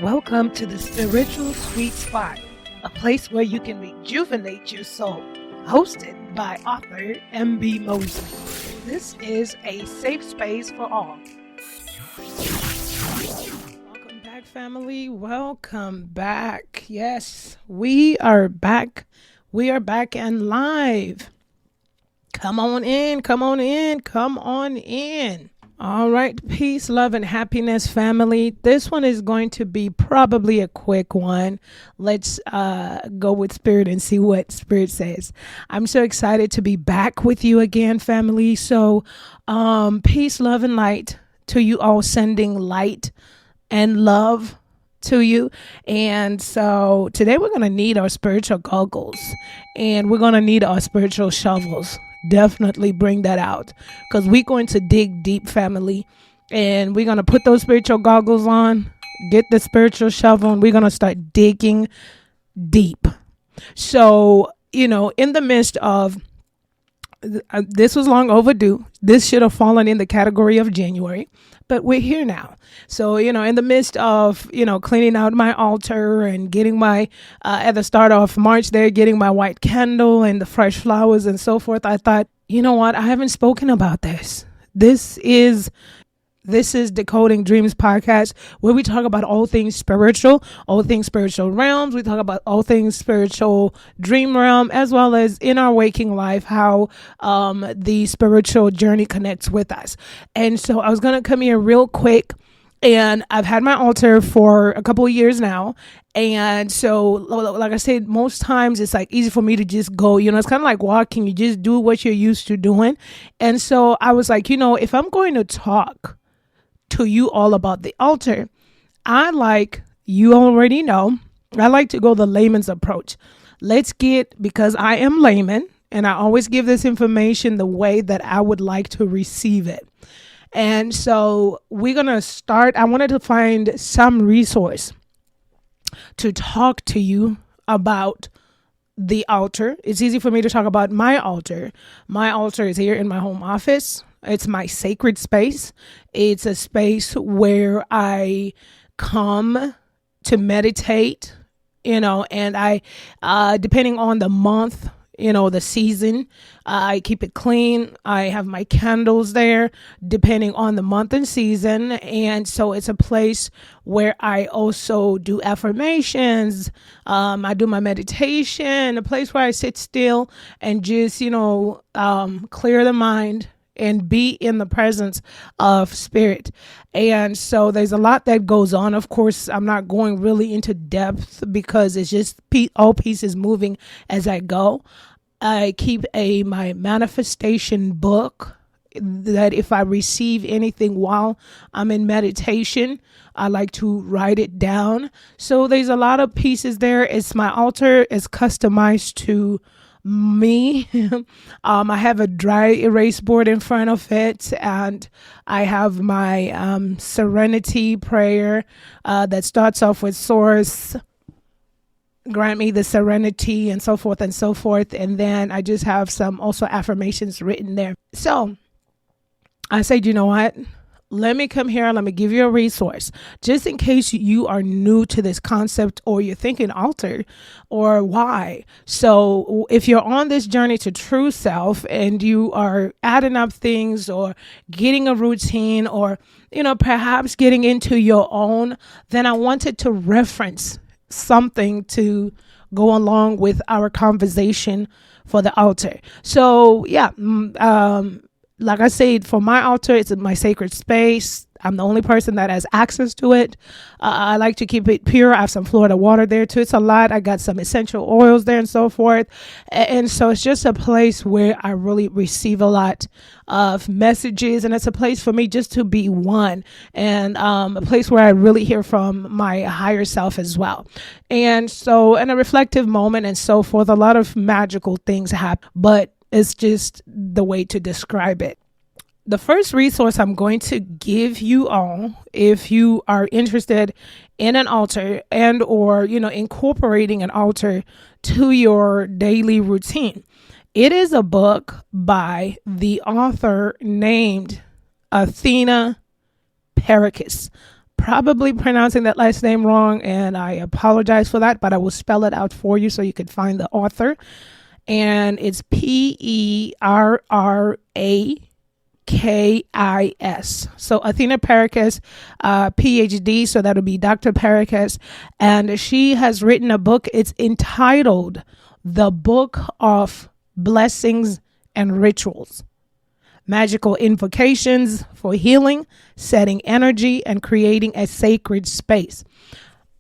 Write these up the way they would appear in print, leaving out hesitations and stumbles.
Welcome to the Spiritual Sweet Spot, a place where you can rejuvenate your soul. Hosted by author M.B. Mosley. This is a safe space for all. Welcome back, family. Welcome back. Yes, we are back. We are back and live. Come on in, come on in, come on in. All right, peace, love, and happiness, family. This one is going to be probably a quick one. Let's go with Spirit and see what Spirit says. I'm so excited to be back with you again, family. So peace, love, and light to you all, sending light and love to you. And so today we're going to need our spiritual goggles and we're going to need our spiritual shovels. Definitely bring that out because we're going to dig deep, family, and we're going to put those spiritual goggles on, get the spiritual shovel, and we're going to start digging deep. So, in the midst of this was long overdue. This should have fallen in the category of January, but we're here now. So, in the midst of, cleaning out my altar and getting my, at the start of March there, getting my white candle and the fresh flowers and so forth, I thought, you know what? I haven't spoken about this. This is Decoding Dreams podcast, where we talk about all things spiritual realms. We talk about all things spiritual dream realm, as well as in our waking life, how the spiritual journey connects with us. And so I was going to come here real quick. And I've had my altar for a couple of years now. And so, like I said, most times it's like easy for me to just go, it's kind of like walking. You just do what you're used to doing. And so I was like, if I'm going to talk to you all about the altar, you already know, I like to go the layman's approach. Because I am layman and I always give this information the way that I would like to receive it. And so we're going to start. I wanted to find some resource to talk to you about the altar. It's easy for me to talk about my altar. My altar is here in my home office. It's my sacred space. It's a space where I come to meditate, and I, depending on the month, the season, I keep it clean. I have my candles there depending on the month and season. And so it's a place where I also do affirmations. I do my meditation, a place where I sit still and just, clear the mind and be in the presence of spirit. And so there's a lot that goes on. Of course, I'm not going really into depth because it's just all pieces moving as I go. I keep my manifestation book that if I receive anything while I'm in meditation, I like to write it down. So there's a lot of pieces there. It's my altar is customized to me. I have a dry erase board in front of it, and I have my serenity prayer that starts off with source, grant me the serenity, and so forth and so forth. And then I just have some also affirmations written there. So I said, you know what? Let me come here. Let me give you a resource just in case you are new to this concept or you're thinking altar or why. So if you're on this journey to true self and you are adding up things or getting a routine or, perhaps getting into your own, then I wanted to reference something to go along with our conversation for the altar. So like I said, for my altar, it's my sacred space. I'm the only person that has access to it. I like to keep it pure. I have some Florida water there too. It's a lot. I got some essential oils there and so forth. And so it's just a place where I really receive a lot of messages. And it's a place for me just to be one, and a place where I really hear from my higher self as well. And so in a reflective moment and so forth, a lot of magical things happen, but it's just the way to describe it. The first resource I'm going to give you all, if you are interested in an altar and or, incorporating an altar to your daily routine, it is a book by the author named Athena Perikis. probably pronouncing that last name wrong, and I apologize for that, but I will spell it out for you so you could find the author. And it's Perrakis. So Athena Perrakis, PhD. So that would be Dr. Perrakis. And she has written a book. It's entitled The Book of Blessings and Rituals. Magical invocations for healing, setting energy, and creating a sacred space.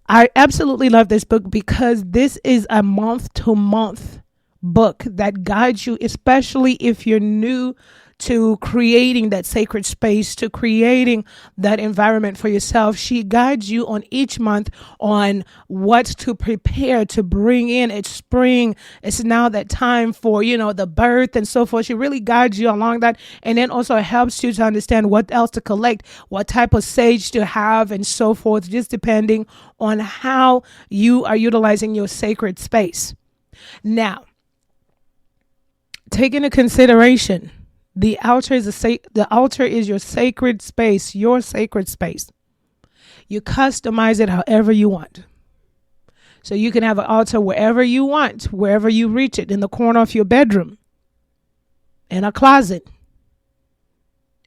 I absolutely love this book because this is a month-to-month book that guides you, especially if you're new to creating that sacred space, to creating that environment for yourself. She guides you on each month on what to prepare to bring in. It's spring. It's now that time for, the birth and so forth. She really guides you along that, and then also helps you to understand what else to collect, what type of sage to have and so forth, just depending on how you are utilizing your sacred space. Now, take into consideration, the altar is your sacred space, your sacred space. You customize it however you want. So you can have an altar wherever you want, wherever you reach it, in the corner of your bedroom, in a closet,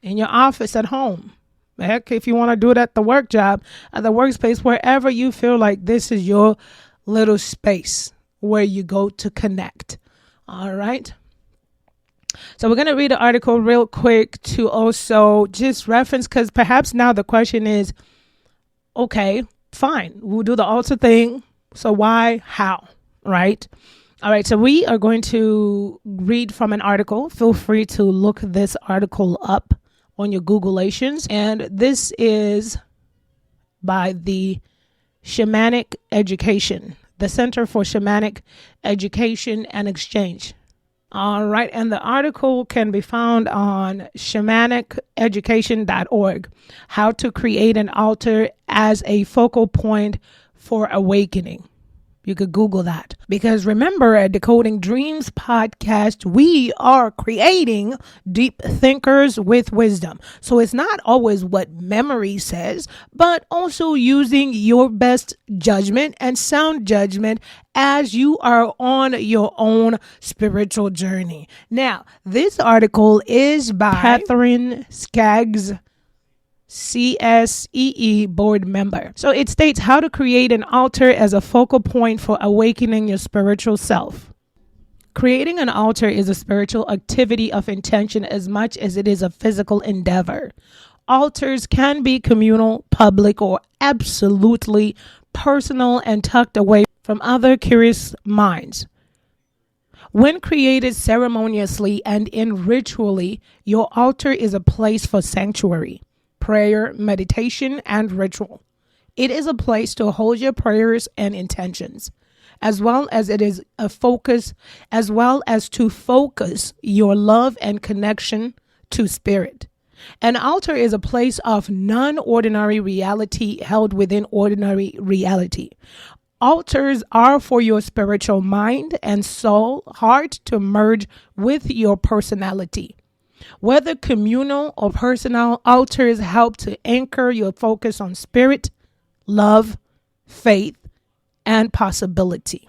in your office at home. Heck, if you want to do it at the work job, at the workspace, wherever you feel like this is your little space where you go to connect. All right. So we're going to read the article real quick to also just reference, because perhaps now the question is, okay, fine, we'll do the altar thing. So why, how, right? All right. So we are going to read from an article. Feel free to look this article up on your Googleations. And this is by the Shamanic Education, the Center for Shamanic Education and Exchange. All right. And the article can be found on shamaniceducation.org. How to create an altar as a focal point for awakening. You could Google that, because remember, at Decoding Dreams podcast, we are creating deep thinkers with wisdom. So it's not always what memory says, but also using your best judgment and sound judgment as you are on your own spiritual journey. Now, this article is by Catherine Skaggs, CSEE board member. So it states how to create an altar as a focal point for awakening your spiritual self. Creating an altar is a spiritual activity of intention as much as it is a physical endeavor. Altars can be communal, public, or absolutely personal and tucked away from other curious minds. When created ceremoniously and in ritually, your altar is a place for sanctuary, prayer, meditation, and ritual. It is a place to hold your prayers and intentions, as well as it is a focus, as well as to focus your love and connection to spirit. An altar is a place of non-ordinary reality held within ordinary reality. Altars are for your spiritual mind and soul, heart to merge with your personality. Whether communal or personal, altars help to anchor your focus on spirit, love, faith, and possibility.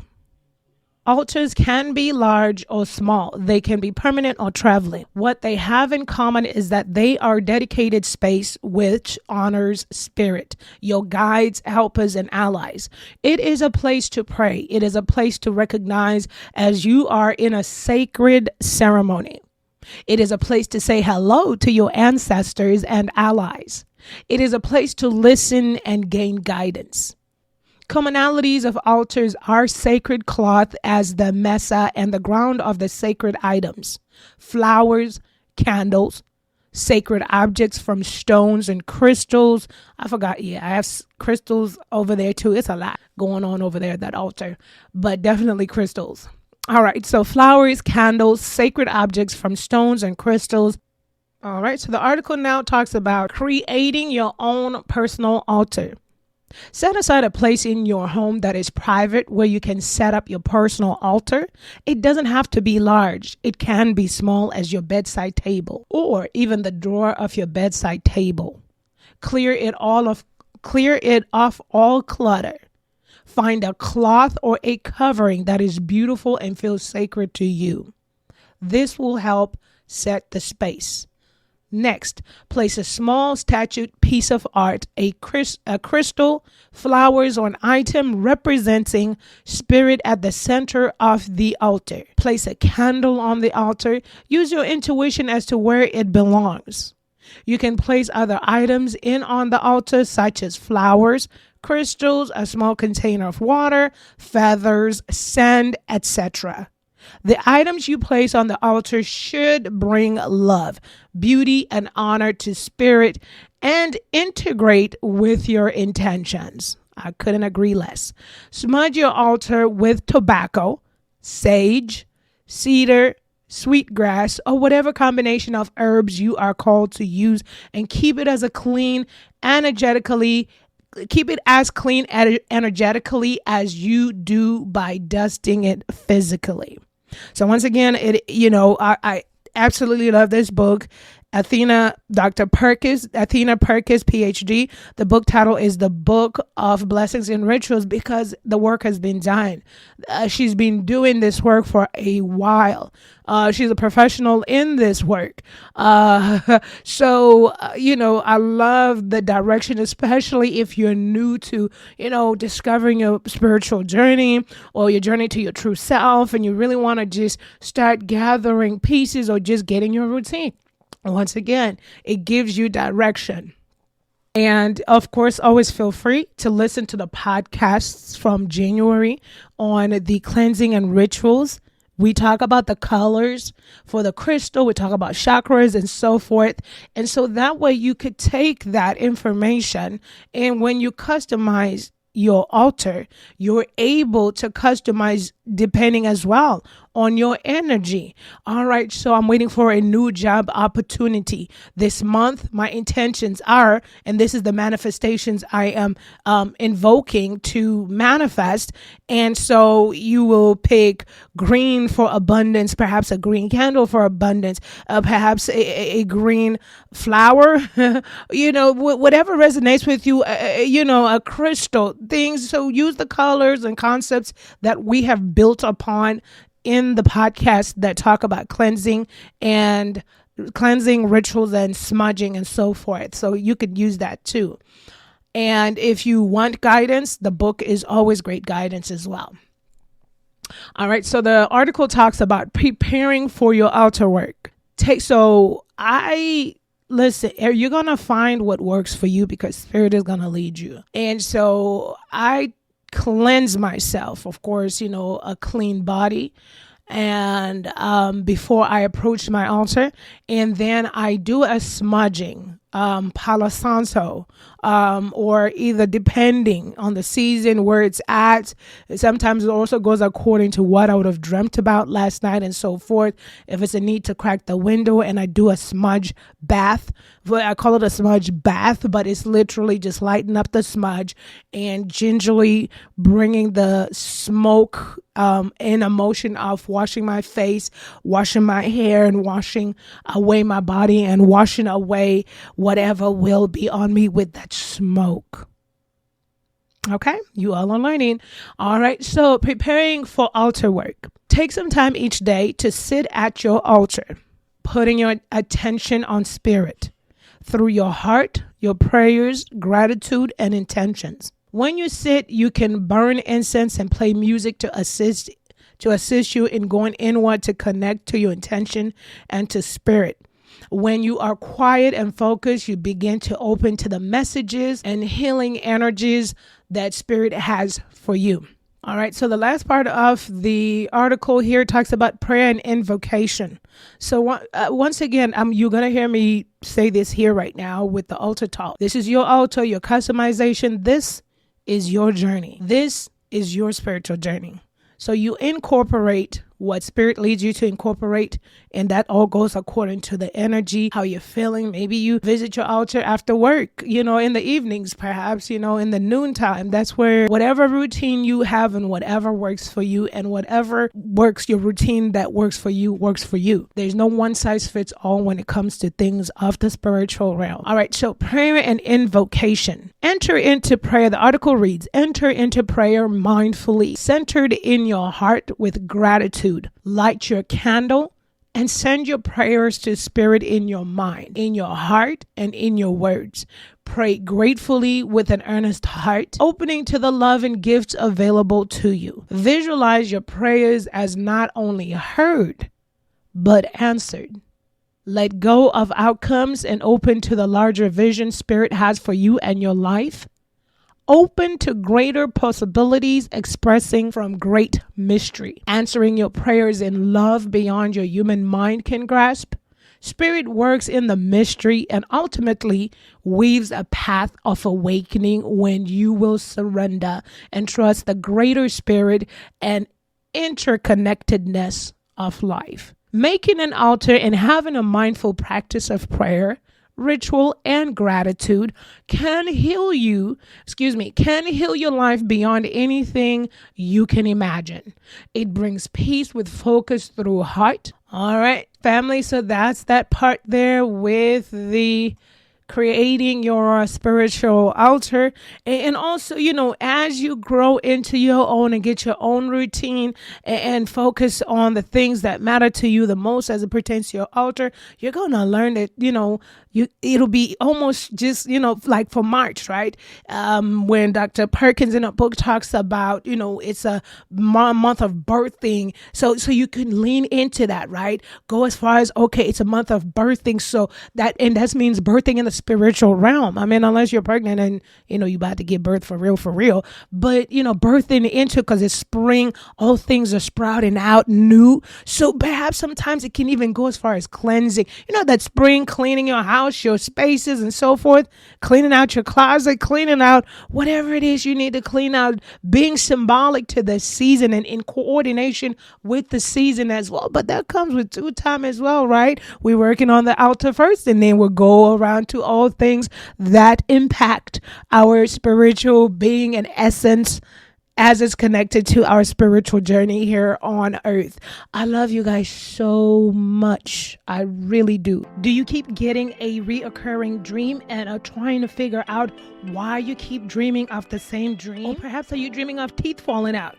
Altars can be large or small. They can be permanent or traveling. What they have in common is that they are dedicated space which honors spirit, your guides, helpers, and allies. It is a place to pray. It is a place to recognize as you are in a sacred ceremony. It is a place to say hello to your ancestors and allies. It is a place to listen and gain guidance. Commonalities of altars are sacred cloth as the mesa and the ground of the sacred items, flowers, candles, sacred objects from stones and crystals. I have crystals over there too. It's a lot going on over there at that altar, but definitely crystals. All right, so flowers, candles, sacred objects from stones and crystals. All right, so the article now talks about creating your own personal altar. Set aside a place in your home that is private where you can set up your personal altar. It doesn't have to be large. It can be small as your bedside table or even the drawer of your bedside table. Clear it all of Clear it off all clutter. Find a cloth or a covering that is beautiful and feels sacred to you. This will help set the space. Next, place a small statued piece of art, a crystal, flowers, or an item representing spirit at the center of the altar. Place a candle on the altar. Use your intuition as to where it belongs. You can place other items in on the altar, such as flowers, crystals, a small container of water, feathers, sand, etc. The items you place on the altar should bring love, beauty, and honor to spirit and integrate with your intentions. I couldn't agree less. Smudge your altar with tobacco, sage, cedar, sweetgrass, or whatever combination of herbs you are called to use, and keep it as clean energetically as you do by dusting it physically. So once again, I absolutely love this book. Athena Perkis, PhD. The book title is The Book of Blessings and Rituals because the work has been done. She's been doing this work for a while. She's a professional in this work. I love the direction, especially if you're new to, discovering your spiritual journey or your journey to your true self, and you really want to just start gathering pieces or just getting your routine. Once again, it gives you direction. And of course, always feel free to listen to the podcasts from January on the cleansing and rituals. We talk about the colors for the crystal. We talk about chakras and so forth. And so that way you could take that information, and when you customize your altar, you're able to customize depending as well on your energy. All right. So I'm waiting for a new job opportunity this month. My intentions are, and this is the manifestations I am invoking to manifest. And so you will pick green for abundance, perhaps a green candle for abundance, perhaps a green flower, whatever resonates with you, a crystal things. So use the colors and concepts that we have built upon in the podcast that talk about cleansing rituals and smudging and so forth. So you could use that too. And if you want guidance, the book is always great guidance as well. All right. So the article talks about preparing for your altar work. Listen, you're going to find what works for you because Spirit is going to lead you. And so I cleanse myself, of course, a clean body, and before I approach my altar, and then I do a smudging, Palo Santo, or either depending on the season where it's at. Sometimes it also goes according to what I would have dreamt about last night and so forth. If it's a need to crack the window, and I do a smudge bath. I call it a smudge bath, but it's literally just lighting up the smudge and gingerly bringing the smoke in a motion of washing my face, washing my hair, and washing away my body and washing away whatever will be on me with that smoke. Okay, you all are learning. All right, so preparing for altar work. Take some time each day to sit at your altar, putting your attention on Spirit through your heart, your prayers, gratitude, and intentions. When you sit, you can burn incense and play music to assist you in going inward to connect to your intention and to Spirit. When you are quiet and focused, you begin to open to the messages and healing energies that Spirit has for you. All right, so the last part of the article here talks about prayer and invocation. So once again, you're going to hear me say this here right now with the altar talk. This is your altar, your customization. This is your journey. This is your spiritual journey. So you incorporate what spirit leads you to incorporate, and that all goes according to the energy, how you're feeling. Maybe you visit your altar after work, in the evenings, perhaps, in the noontime. That's where whatever routine you have and whatever works for you, and whatever works, your routine that works for you works for you. There's no one size fits all when it comes to things of the spiritual realm. All right, so prayer and invocation. Enter into prayer. The article reads, enter into prayer mindfully, centered in your heart with gratitude. Light your candle and send your prayers to spirit in your mind, in your heart, and in your words. Pray gratefully with an earnest heart, opening to the love and gifts available to you. Visualize your prayers as not only heard, but answered. Let go of outcomes and open to the larger vision Spirit has for you and your life. Open to greater possibilities, expressing from great mystery. Answering your prayers in love beyond your human mind can grasp. Spirit works in the mystery and ultimately weaves a path of awakening when you will surrender and trust the greater spirit and interconnectedness of life. Making an altar and having a mindful practice of prayer, ritual, and gratitude can heal your life beyond anything you can imagine. It brings peace with focus through heart. All right, family. So that's that part there with the creating your spiritual altar. And also, as you grow into your own and get your own routine and focus on the things that matter to you the most as it pertains to your altar, you're going to learn that, it'll be almost just, like for March, right? When Dr. Perkins in a book talks about, it's a month of birthing. So you can lean into that, right? Go as far as, okay, it's a month of birthing. So that means birthing in the spiritual realm. I mean, unless you're pregnant and, you're about to give birth for real. But, birthing into, because it's spring, all things are sprouting out new. So perhaps sometimes it can even go as far as cleansing, that spring, cleaning your house, your spaces and so forth, cleaning out your closet, cleaning out whatever it is you need to clean out, being symbolic to the season and in coordination with the season as well. But that comes with due time as well, right? We're working on the altar first, and then we'll go around to all things that impact our spiritual being and essence as it's connected to our spiritual journey here on earth. I love you guys so much. I really do. Do you keep getting a reoccurring dream and are trying to figure out why you keep dreaming of the same dream? Or perhaps are you dreaming of teeth falling out?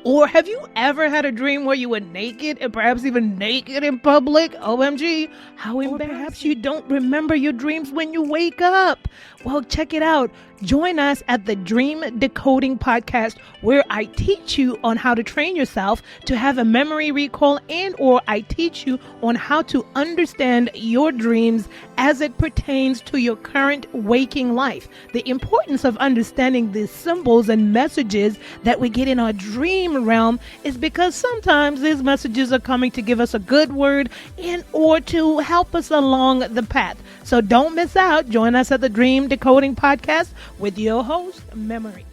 Or have you ever had a dream where you were naked and perhaps even naked in public? OMG, how embarrassing. Or perhaps you don't remember your dreams when you wake up. Well, check it out. Join us at the Dream Decoding podcast, where I teach you on how to train yourself to have a memory recall, and or I teach you on how to understand your dreams as it pertains to your current waking life. The importance of understanding the symbols and messages that we get in our dream realm is because sometimes these messages are coming to give us a good word and or to help us along the path. So don't miss out. Join us at the Dream Decoding podcast with your host, Memory.